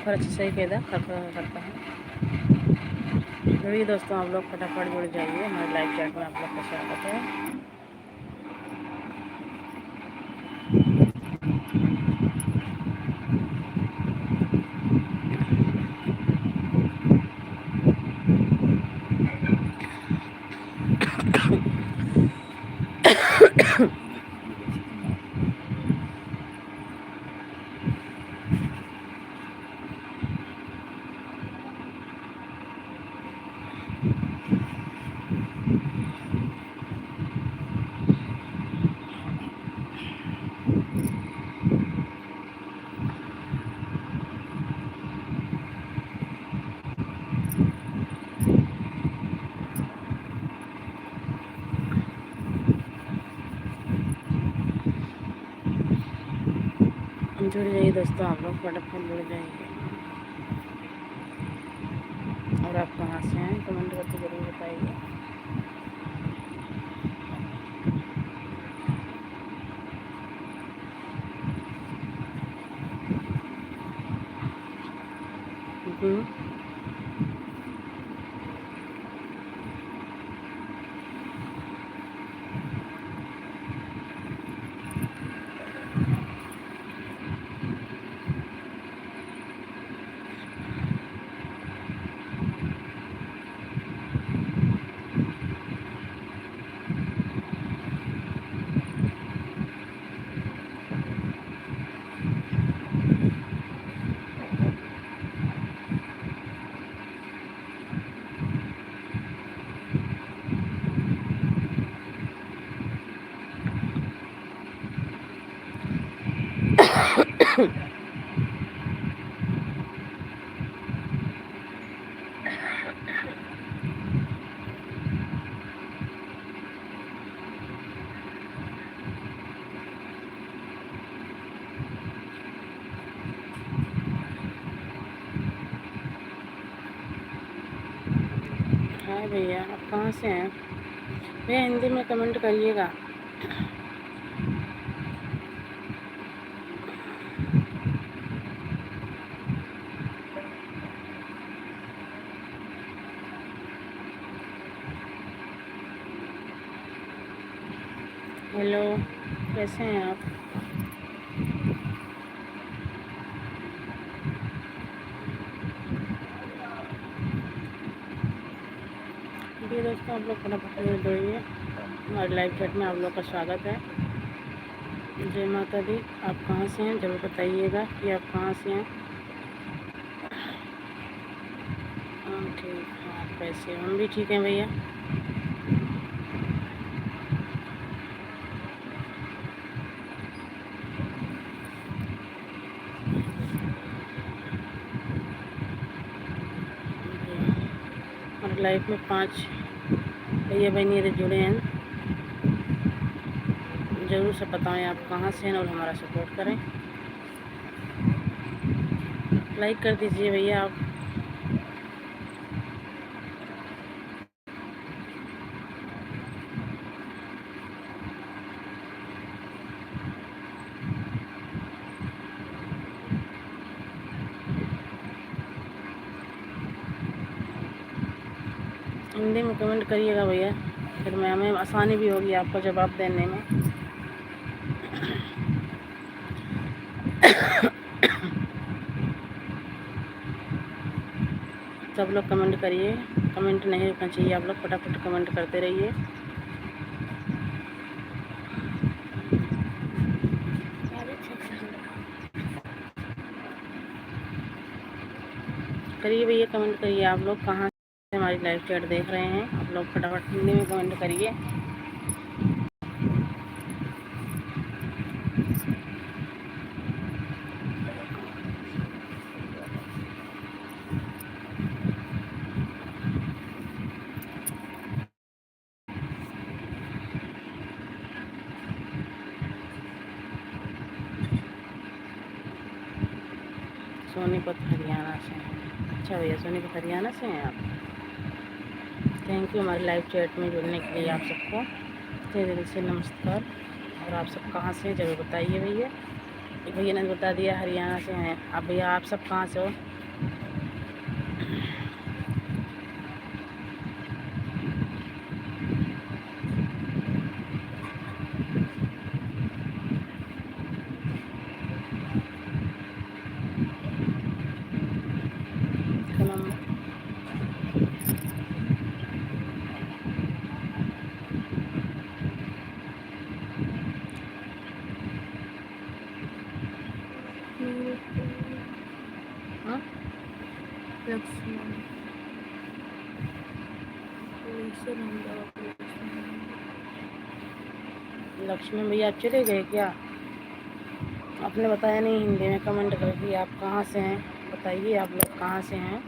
मुखर अच्छे से पैदा करता है। चलिए दोस्तों, आप लोग फटाफट जुड़ जाइए, हमारे लाइव चैट में आप लोग का स्वागत है। जुड़ जाइए दोस्तों, आप लोग फटाफट जुड़ जाइए। और आप कहाँ से हैं कमेंट करके ज़रूर बताइए। हाँ भैया, आप कहाँ से हैं भैया? हिंदी में कमेंट करिएगा। हेलो, कैसे हैं आप? जी दोस्तों, आप लोग फटाफट जुड़िए, हमारे लाइव चैट में आप लोग का स्वागत है। जय माता दी। आप कहाँ से हैं ज़रूर बताइएगा कि आप कहाँ से हैं। हाँ ठीक है, आप कैसे? हम भी ठीक हैं भैया। हमारे लाइफ में 5 भैया बहनी जुड़े हैं। ज़रूर से बताएं आप कहाँ से हैं और हमारा सपोर्ट करें। लाइक कर दीजिए भैया आप। हिंदी में कमेंट करिएगा भैया, फिर मैं हमें आसानी भी होगी आपको जवाब देने में। सब लोग कमेंट करिए, कमेंट नहीं रुकना चाहिए, आप लोग फटाफट कमेंट करते रहिए। करिए भैया, कमेंट करिए। आप लोग कहाँ से हमारी लाइव चैट देख रहे हैं? आप लोग फटाफट हिंदी में कमेंट करिए। सोनीपत हरियाणा से हैं। अच्छा भैया, सोनीपत हरियाणा से हैं आप। थैंक यू हमारे लाइव चैट में जुड़ने के लिए आप सबको तहे दिल से नमस्कार। और आप सब कहाँ से ज़रूर बताइए भैया। भैया ने बता दिया हरियाणा से हैं आप। भैया आप सब कहाँ से हो? लक्ष्मण भैया आप चले गए क्या? आपने बताया नहीं हिंदी में कमेंट करके आप कहाँ से हैं, बताइए आप लोग कहाँ से हैं।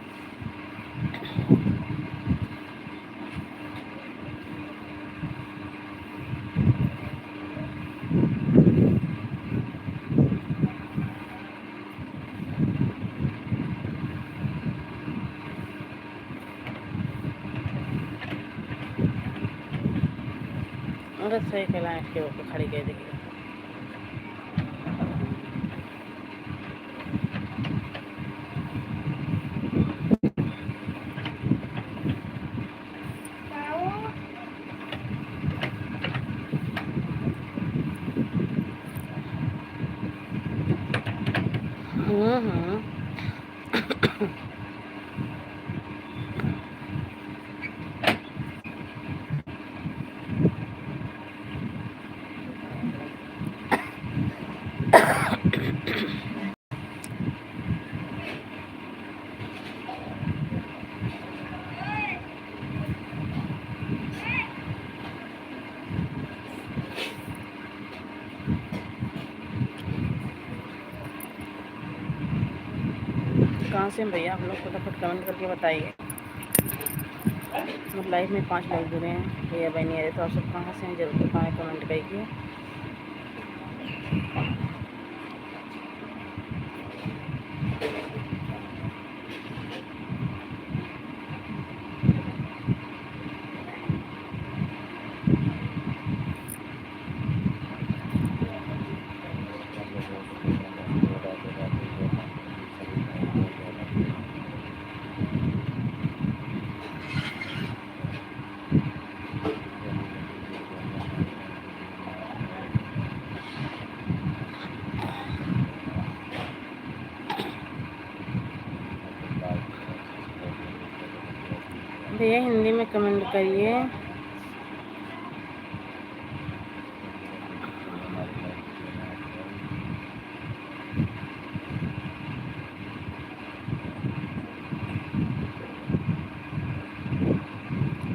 अरे सही कहला इसके ऊपर खड़ी गई देखिए। हम्म। कहाँ से भैया आप लोग फटाफट कमेंट करके बताइए। मतलब लाइफ में 5 लोग जुड़े हैं भैया बहनी अरे, तो आप सब कहाँ से हैं जरूर बताएं, कमेंट करिए। भैया हिंदी में कमेंट करिए।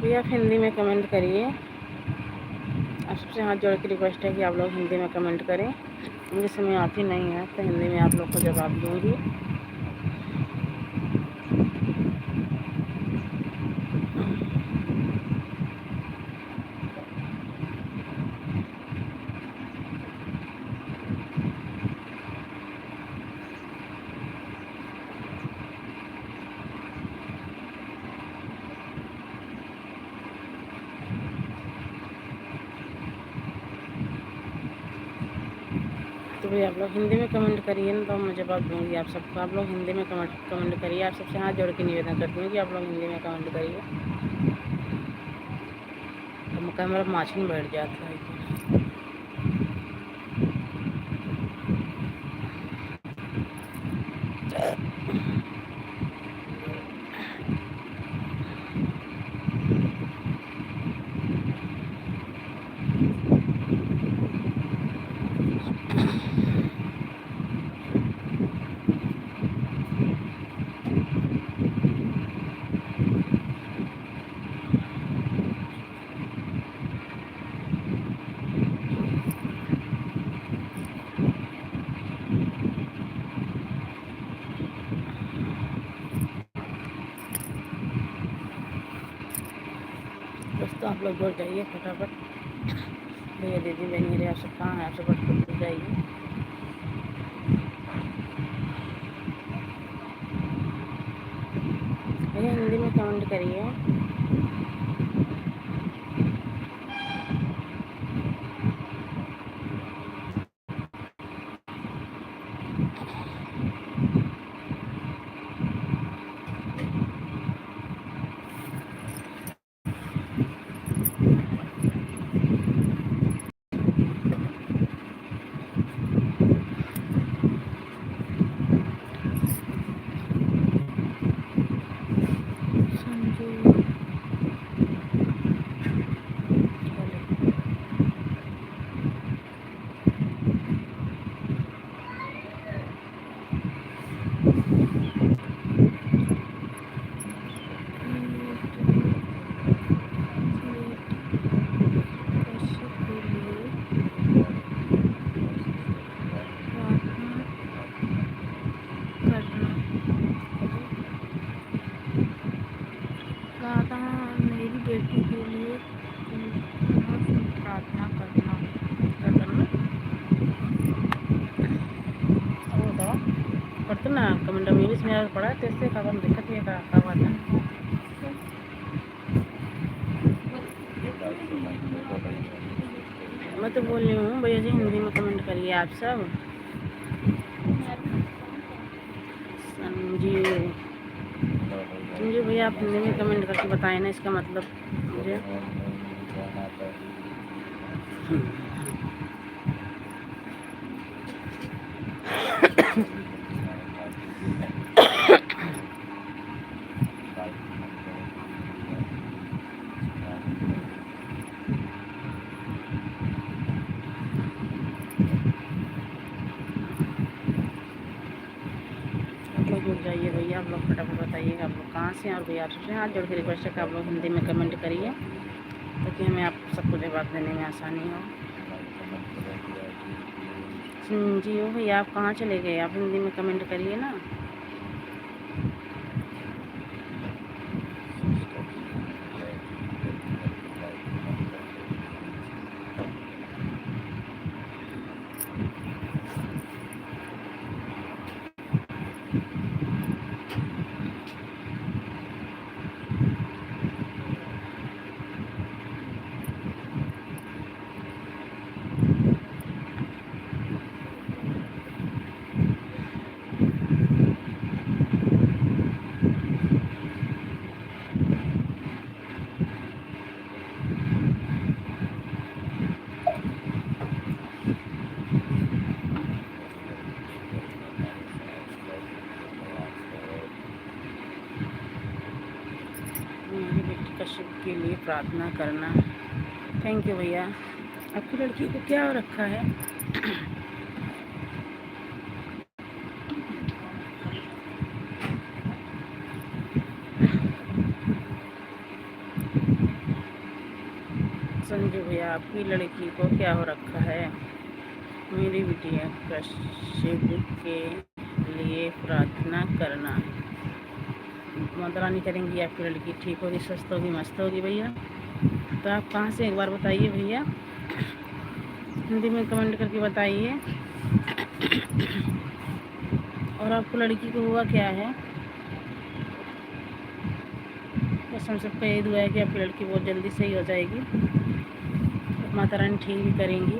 भैया आप हिंदी में कमेंट करिए। आप सबसे हाथ जोड़ के रिक्वेस्ट है कि आप लोग हिंदी में कमेंट करें। मुझे समय आती नहीं है तो हिंदी में आप लोग को जवाब दूँगी। तो भाई आप लोग हिंदी में कमेंट करिए ना, तो मैं जवाब दूँगी आप सबको। आप लोग हिंदी में कमेंट करिए। आप सबसे हाथ जोड़ के निवेदन करती हूँ कि आप लोग हिंदी में कमेंट करिए। तो कैमरा माछी बैठ जाता है। दोस्तों आप लोग जुड़ जाइए फटाफट। भैया दीदी बहनी आप सब कहाँ हैं, आप सब फटाफट जुड़ जाइए। भैया हिंदी में कमेंट करिए। यार पड़ा तेरे का कौन दिक्कत है का बात है। मैं तो बोल रही हूँ भैया जी हिंदी में कमेंट करिए आप सब। संजीव संजीव भैया आप हिंदी में कमेंट करके बताएं ना इसका मतलब मुझे। जुड़ जाइए भैया आप लोग फटाफट बताइएगा आप लोग कहाँ से हैं। और भैया आप सबसे हाथ जोड़ के रिक्वेस्ट है कि आप लोग हिंदी में कमेंट करिए ताकि हमें आप सबको जवाब देने में आसानी हो। जी हो भैया आप कहाँ चले गए, आप हिंदी में कमेंट करिए ना। मेरी बेटी कश्यप के लिए प्रार्थना करना। थैंक यू भैया। आपकी लड़की को क्या हो रखा है? संजय भैया आपकी लड़की को क्या हो रखा है? मेरी बिटिया कश्यप के लिए प्रार्थना करना। माता रानी करेंगी आपकी लड़की ठीक होगी, स्वस्थ होगी, मस्त होगी भैया। तो आप कहाँ से एक बार बताइए भैया, हिंदी में कमेंट करके बताइए। और आपको लड़की को हुआ क्या है? बस हम सबका यही दुआ है कि आपकी लड़की बहुत जल्दी सही हो जाएगी, माता रानी ठीक भी करेंगी।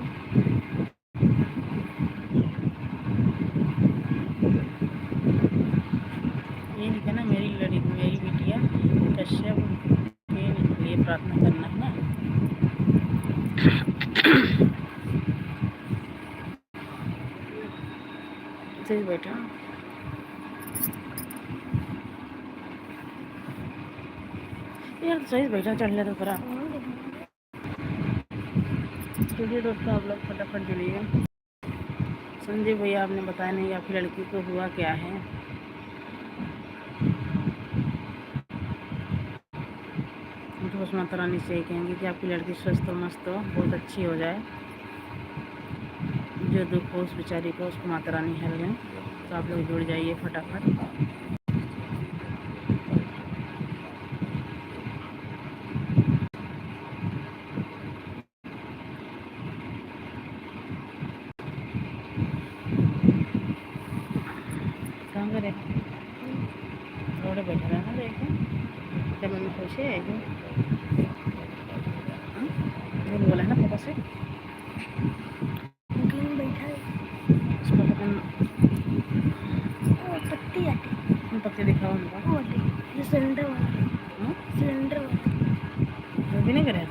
ये लिखा ना मेरी बिटिया कश्यप के लिए प्रार्थना करना है ना। सही बैठा यार, सही बैठा चढ़ ले तो खरा। चलिए दोस्तों आप लोग फटाफट जुड़िए। संजय भैया आपने बताया नहीं आपकी लड़की को हुआ क्या है? तो बस माता रानी से कहेंगे कि आपकी लड़की स्वस्थ हो, मस्त हो, बहुत अच्छी हो जाए। जो दुख हो उस बेचारी को उसको माता रानी हल लें। तो आप लोग जुड़ जाइए फटाफट। कहाँ करे रोड बैठा रहना देखे जब मम्मी खुश है बोला है ना पापा से पत्ती दिखाओ उनका सिलेंडर वो भी नहीं करे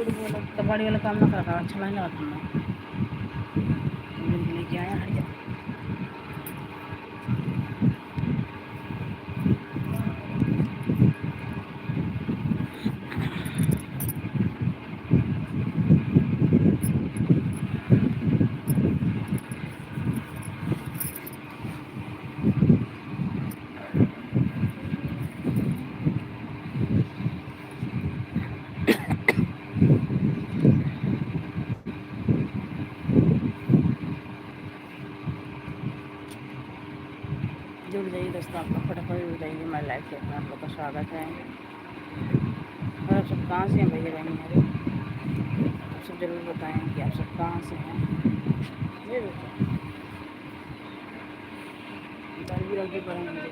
बोला कबाड़ी वाला काम ना करा, अच्छा नहीं लगा तुमने लेके आया हरिया। जुड़ जाइए दोस्तों, आप लोग फटाफट जुड़ जाइए। हमारे लाइव चैट में आप लोग का स्वागत है। और आप सब कहाँ से हैं भैया बहनी हमारे? आप सब जरूर बताएं कि आप सब कहाँ से हैं। ये देखो जल्दी पढ़ेंगे।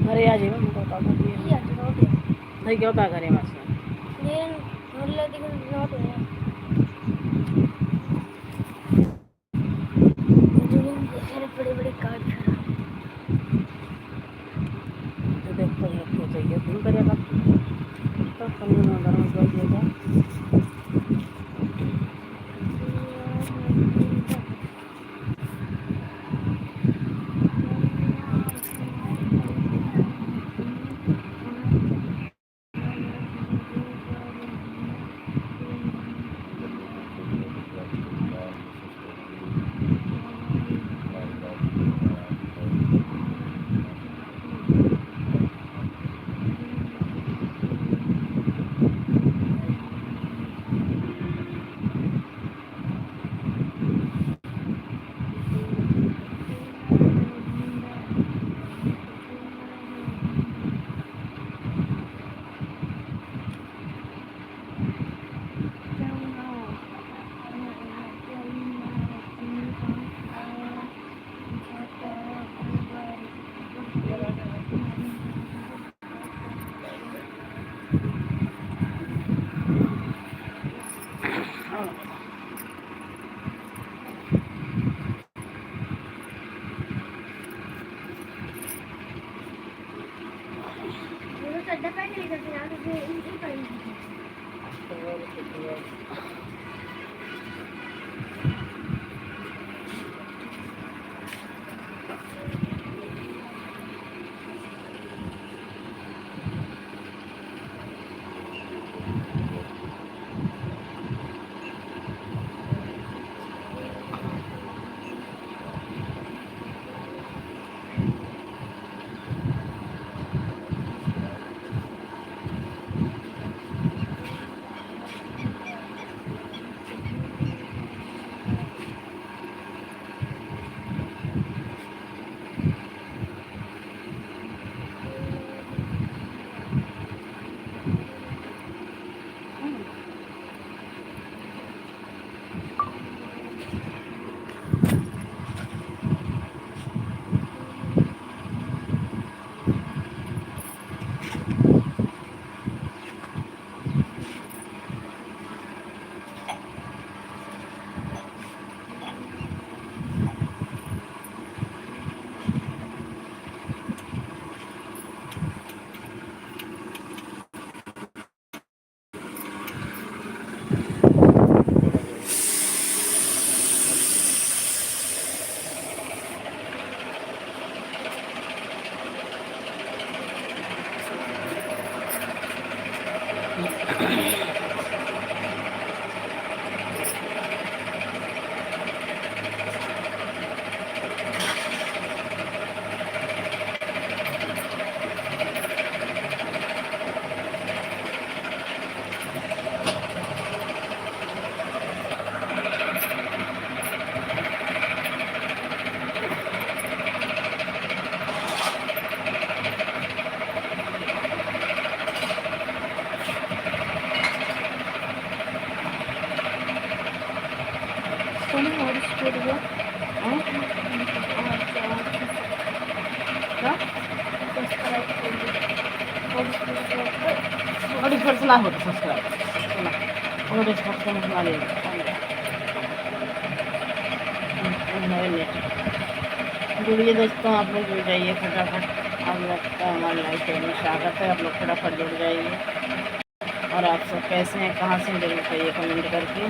घरे आ जाइए मैं बता दूँ नहीं क्या होता घरे मासे बड़े बड़े कार्ड तो देखो रखना चाहिए दिन करेगा तो कम में ना होतं सबस्क्राईब थोडेच फक्त मला जुड़िए दोस्तों, आप लोग जुड़ जाइए फटाफट। आप लोग का हमारे लाइव चैनल में स्वागत है। आप लोग फटाफट जुड़ जाइए। और आप सब कैसे हैं, कहाँ से जरूर बताइए कमेंट करके।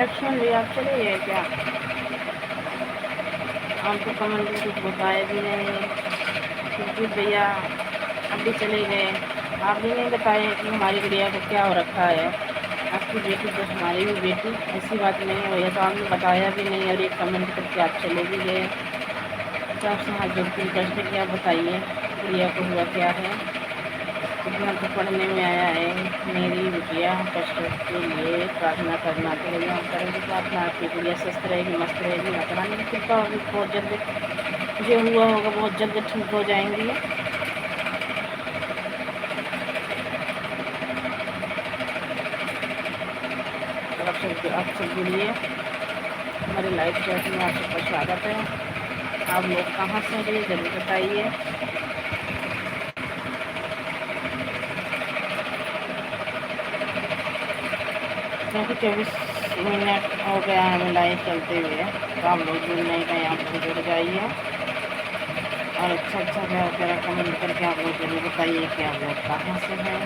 एक्शन भी आप चले गए क्या? आपको कमेंट में कुछ बताया भी नहीं। क्योंकि भैया अभी चले गए, आप भी नहीं बताए कि हमारी गुड़िया को क्या हो रखा है। आपकी बेटी तो हमारी भी बेटी, ऐसी बात नहीं है भैया। तो आपने बताया भी नहीं और एक कमेंट करके आप चले भी गए। तो आपसे हाथ जोड़ के रिक्वेस्ट है कि आप बताइए गुड़िया को हुआ क्या है। इतना तो पढ़ने में आया है। मेरी बिटिया कष्ट के लिए प्रार्थना करना, तो भैया हम करेंगे प्रार्थना आपकी गुड़िया स्वस्थ रहेगी, मस्त रहेगी, माता रानी की कृपा होगी। बहुत जल्द जो हुआ होगा बहुत जल्द ठीक हो जाएंगी। आप सब जुड़िए हमारे लाइव चैट में, आप सबका स्वागत है। आप लोग कहाँ से हैं जरूर बताइए। क्योंकि 24 मिनट हो गया हमें लाइव चलते हुए, तो आप लोग जुड़ नहीं गए, आप लोग जुड़ जाइए और अच्छा वगैरह कमेंट करके आप लोग जरूर बताइए कि आप लोग कहाँ से हैं।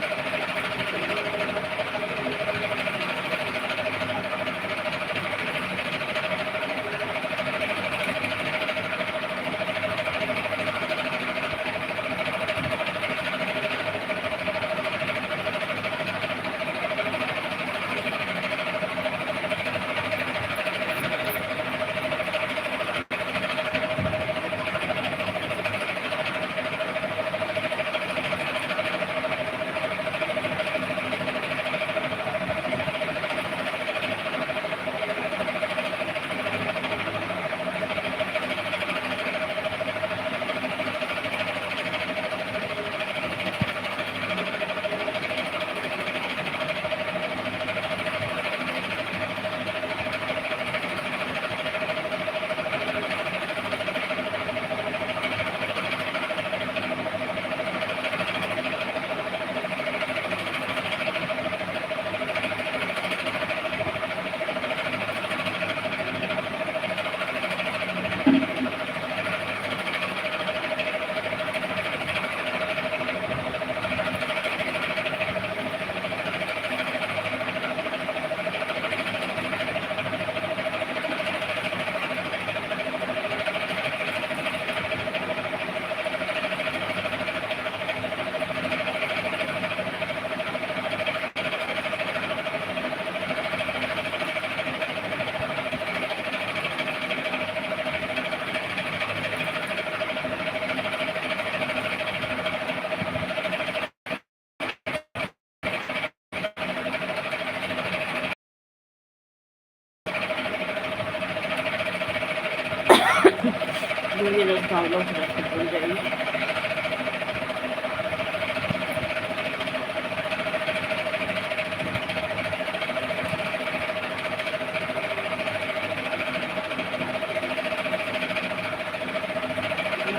जुड़िए दोस्तों, आप लोग सुरक्षित जुड़ जाइए।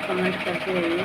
कमेंट करते रहिए।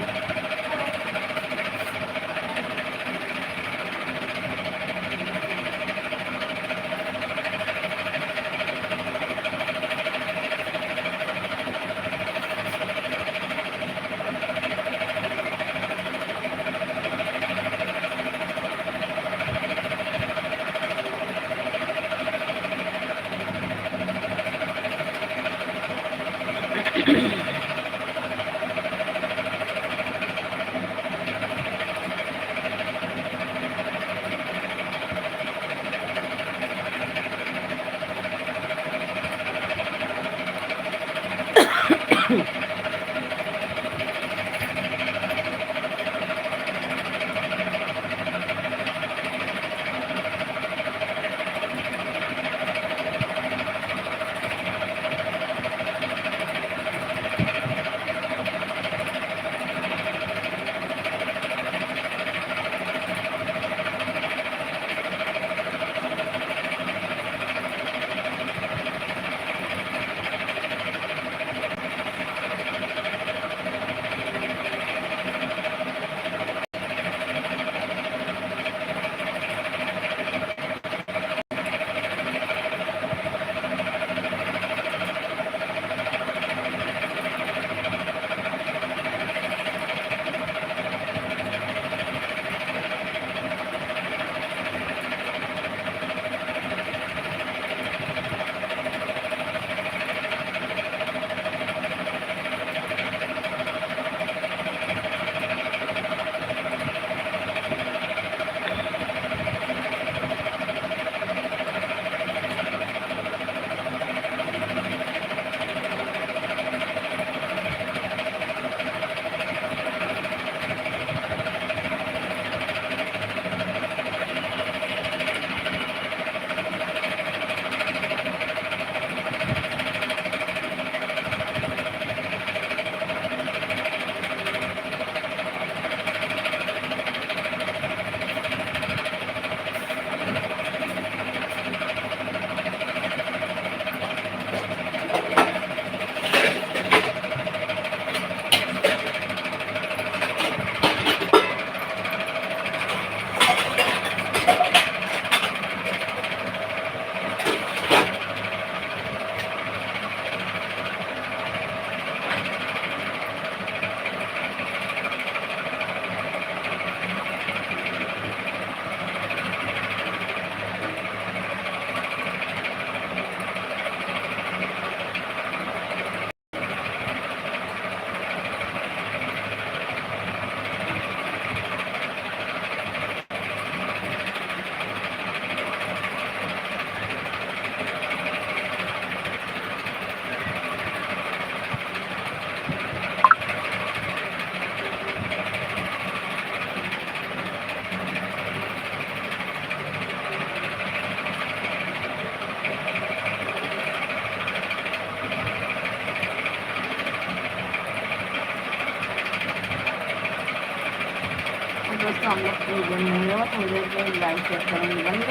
मुझे जो लाइक शेयर करेंगे बंद,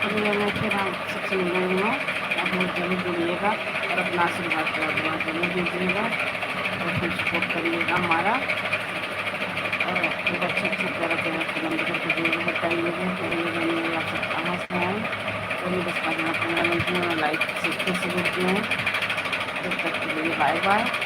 तो मैं फिर हम सबसे मिलेंगे। आप लोग जरूर जुड़िएगा और अपना आशीर्वाद का जरूर दीजिएगा और फिर सपोर्ट करिएगा हमारा। और खूब अच्छे तरह से कमेंट करके जरूर बताइएगा कि ये वीडियो आप सब कहाँ से आए। तो मैं बस 15 मिनट में लाइक से जुड़ती हूँ। तब तक के लिए बाय बाय।